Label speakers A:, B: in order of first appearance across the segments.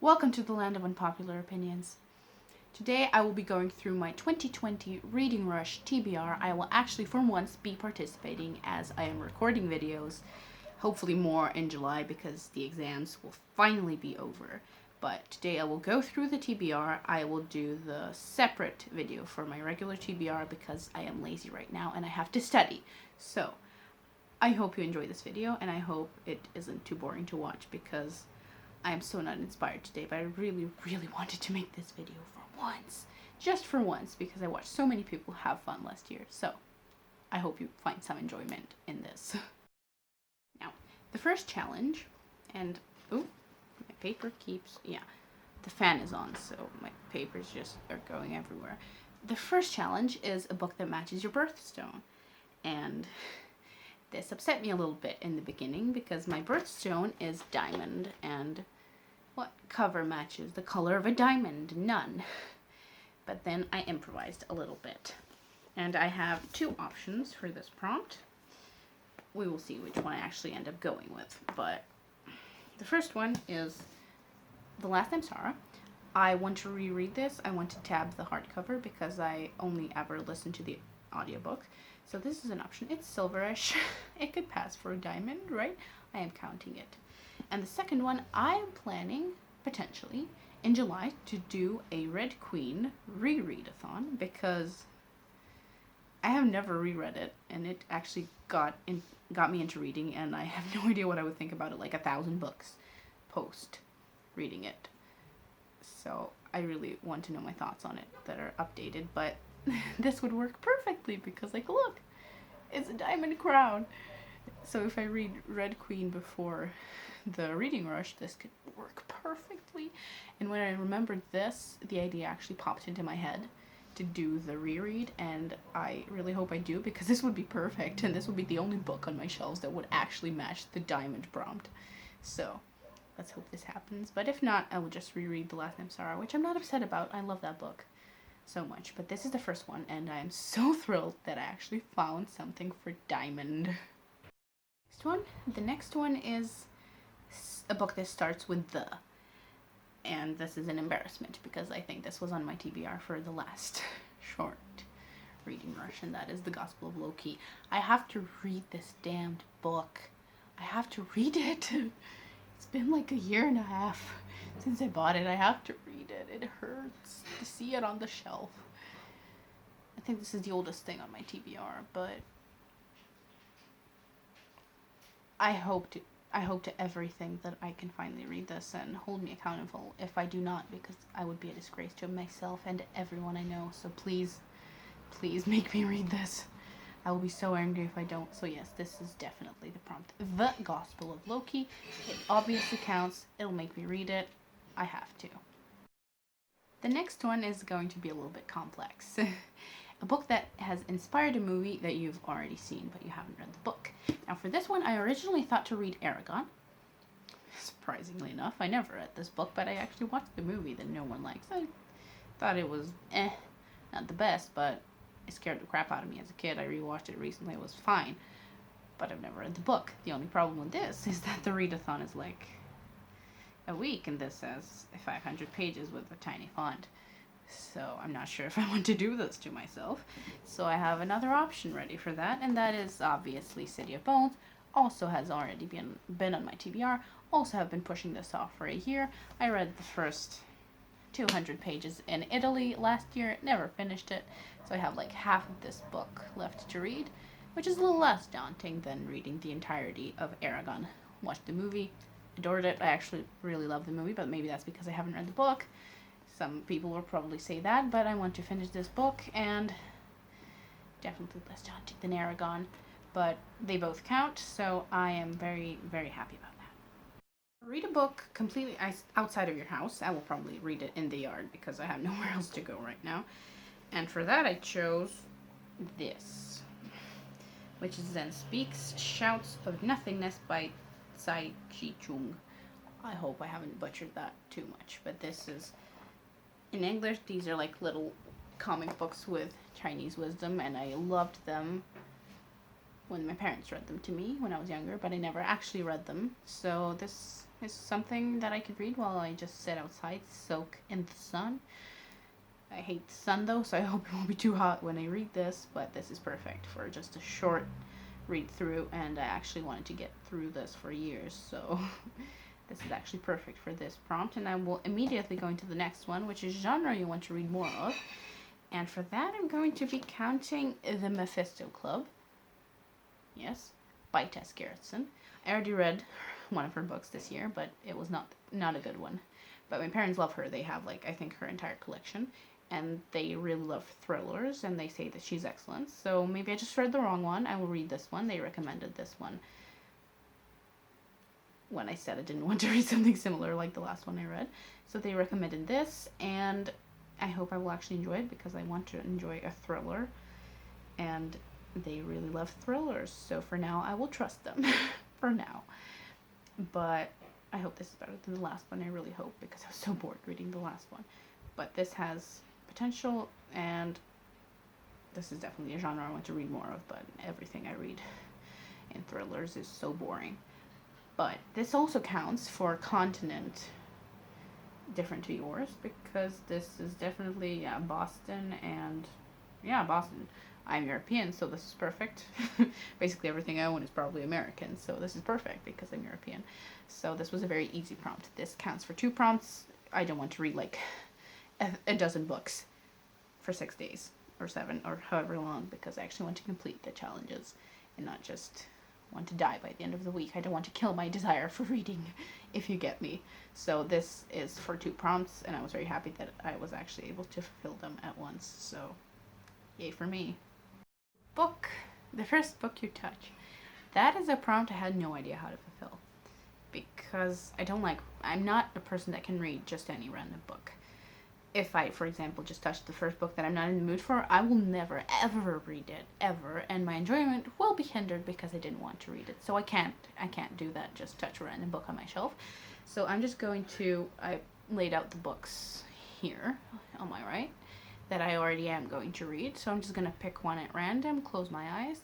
A: Welcome to the land of unpopular opinions. Today I will be going through my 2020 Reading Rush TBR. I will actually for once be participating as I am recording videos, hopefully more in July because the exams will finally be over. But today I will go through the TBR. I will do the separate video for my regular TBR because I am lazy right now and I have to study. So I hope you enjoy this video and I hope it isn't too boring to watch because I am so not inspired today, but I really wanted to make this video for once. Just for once, because I watched so many people have fun last year. So, I hope you find some enjoyment in this. Now, the first challenge, and, oh, my paper keeps, yeah, the fan is on, so my papers just are going everywhere. The first challenge is a book that matches your birthstone. And this upset me a little bit in the beginning because my birthstone is diamond, and what cover matches the color of a diamond? None. But then I improvised a little bit. And I have two options for this prompt. We will see which one I actually end up going with. But the first one is The Last Name Sarah. I want to reread this. I want to tab the hardcover because I only ever listen to the audiobook. So this is an option. It's silverish. It could pass for a diamond, right? I am counting it. And the second one, I am planning, potentially, in July to do a Red Queen rereadathon because I have never reread it and it actually got me into reading, and I have no idea what I would think about it, like 1,000 books post reading it. So I really want to know my thoughts on it that are updated, but this would work perfectly because, like, look, it's a diamond crown. So if I read Red Queen before the Reading Rush, this could work perfectly. And when I remembered this, the idea actually popped into my head to do the reread, and I really hope I do because this would be perfect, and this would be the only book on my shelves that would actually match the diamond prompt. So let's hope this happens. But if not, I will just reread The Last Name Sarah, which I'm not upset about. I love that book so much. But this is the first one, and I am so thrilled that I actually found something for diamond. The next one is a book that starts with the. And this is an embarrassment because I think this was on my TBR for the last short Reading Rush, and that is The Gospel of Loki. I have to read this damned book. I have to read it. It's been like 1.5 years since I bought it. I have to read it. It hurts to see it on the shelf. I think this is the oldest thing on my TBR, but I hope to everything that I can finally read this and hold me accountable if I do not, because I would be a disgrace to myself and everyone I know. So please make me read this. I will be so angry if I don't. So yes, this is definitely the prompt. The Gospel of Loki. It obviously counts. It'll make me read it. I have to. The next one is going to be a little bit complex. A book that has inspired a movie that you've already seen, but you haven't read the book. Now for this one, I originally thought to read Aragon. Surprisingly enough, I never read this book, but I actually watched the movie that no one likes. I thought it was not the best, but it scared the crap out of me as a kid. I rewatched it recently, it was fine. But I've never read the book. The only problem with this is that the readathon is like a week, and this says 500 pages with a tiny font. So I'm not sure if I want to do this to myself. So I have another option ready for that, and that is obviously City of Bones. Also has already been on my TBR. Also have been pushing this off for a year. I read the first 200 pages in Italy last year, never finished it. So I have like half of this book left to read, which is a little less daunting than reading the entirety of Aragon. Watched the movie, adored it. I actually really love the movie, but maybe that's because I haven't read the book. Some people will probably say that, but I want to finish this book, and definitely less daunting than Aragon, but they both count, so I am very happy about that. Read a book completely outside of your house. I will probably read it in the yard because I have nowhere else to go right now. And for that I chose this, which is Zen Speaks, Shouts of Nothingness by Tsai Chi-chung. I hope I haven't butchered that too much, but this is in English. These are like little comic books with Chinese wisdom, and I loved them when my parents read them to me when I was younger, but I never actually read them. So this is something that I could read while I just sit outside, soak in the sun. I hate the sun though, so I hope it won't be too hot when I read this, but this is perfect for just a short read through, and I actually wanted to get through this for years, so this is actually perfect for this prompt. And I will immediately go into the next one, which is genre you want to read more of. And for that, I'm going to be counting The Mephisto Club. Yes, by Tess Gerritsen. I already read one of her books this year, but it was not a good one. But my parents love her. They have, like, I think her entire collection, and they really love thrillers, and they say that she's excellent. So maybe I just read the wrong one. I will read this one. They recommended this one when I said I didn't want to read something similar like the last one I read. So they recommended this, and I hope I will actually enjoy it because I want to enjoy a thriller, and they really love thrillers. So for now, I will trust them for now. But I hope this is better than the last one. I really hope, because I was so bored reading the last one. But this has potential, and this is definitely a genre I want to read more of, but everything I read in thrillers is so boring. But this also counts for continent different to yours, because this is definitely Boston, and Boston. I'm European, so this is perfect. Basically everything I own is probably American, so this is perfect because I'm European. So this was a very easy prompt. This counts for 2 prompts. I don't want to read like a dozen books for 6 days or 7 or however long, because I actually want to complete the challenges and not just want to die by the end of the week. I don't want to kill my desire for reading, if you get me. So this is for 2 prompts, and I was very happy that I was actually able to fulfill them at once. So yay for me. Book. The first book you touch. That is a prompt I had no idea how to fulfill, because I'm not a person that can read just any random book. If I, for example, just touch the first book that I'm not in the mood for, I will never, ever read it, ever, and my enjoyment will be hindered because I didn't want to read it. So I can't do that, just touch a random book on my shelf. So I'm just going to, I laid out the books here on my right that I already am going to read. So I'm just going to pick one at random, close my eyes,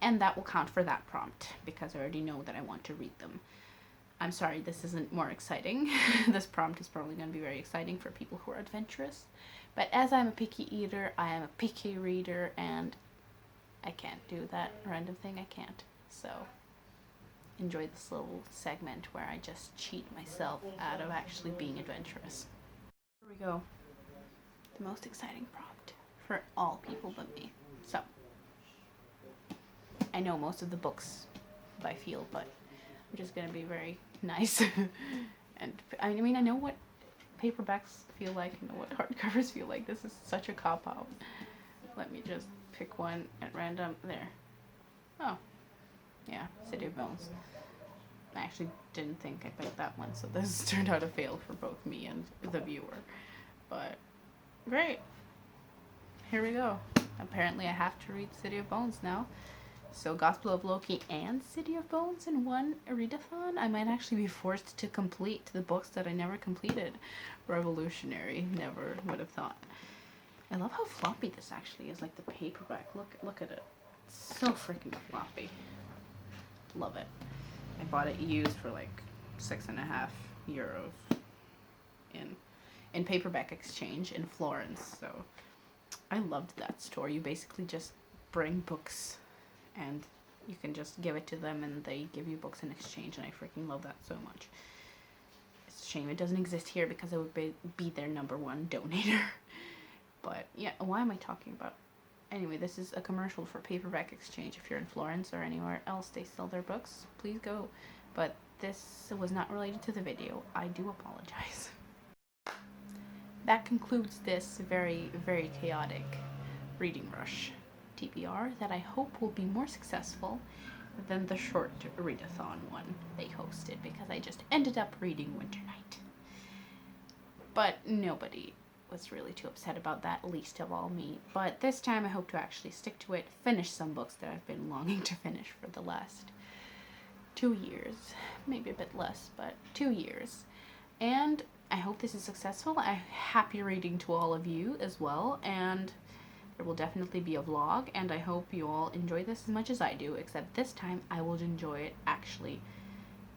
A: and that will count for that prompt because I already know that I want to read them. I'm sorry this isn't more exciting. This prompt is probably going to be very exciting for people who are adventurous. But as I'm a picky eater, I am a picky reader, and I can't do that random thing. I can't. So enjoy this little segment where I just cheat myself out of actually being adventurous. Here we go. The most exciting prompt for all people but me. So I know most of the books by feel, but I'm just going to be very nice. And I mean, I know what paperbacks feel like, I know what hardcovers feel like. This is such a cop-out. Let me just pick one at random. There. Oh. Yeah, City of Bones. I actually didn't think I picked that one, so this turned out a fail for both me and the viewer. But, great. Here we go. Apparently I have to read City of Bones now. So Gospel of Loki and City of Bones in one readathon? I might actually be forced to complete the books that I never completed. Revolutionary. Never would have thought. I love how floppy this actually is, like the paperback. Look at it. It's so freaking floppy. Love it. I bought it used for like €6.50 in paperback exchange in Florence. So I loved that store. You basically just bring books and you can just give it to them and they give you books in exchange, and I freaking love that so much. It's a shame it doesn't exist here because I would be their #1 donator. But yeah, why am I talking about? Anyway, this is a commercial for paperback exchange. If you're in Florence or anywhere else they sell their books, please go. But this was not related to the video. I do apologize. That concludes this very, very chaotic reading rush TBR that I hope will be more successful than the short readathon one they hosted, because I just ended up reading Winter Night. But nobody was really too upset about that, least of all me. But this time I hope to actually stick to it, finish some books that I've been longing to finish for the last 2 years. Maybe a bit less, but 2 years. And I hope this is successful. I'm happy reading to all of you as well, and There will definitely be a vlog, and I hope you all enjoy this as much as I do, except this time I will enjoy it actually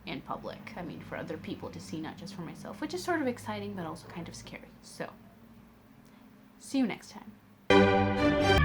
A: in public. I mean, for other people to see, not just for myself, which is sort of exciting but also kind of scary. So, see you next time.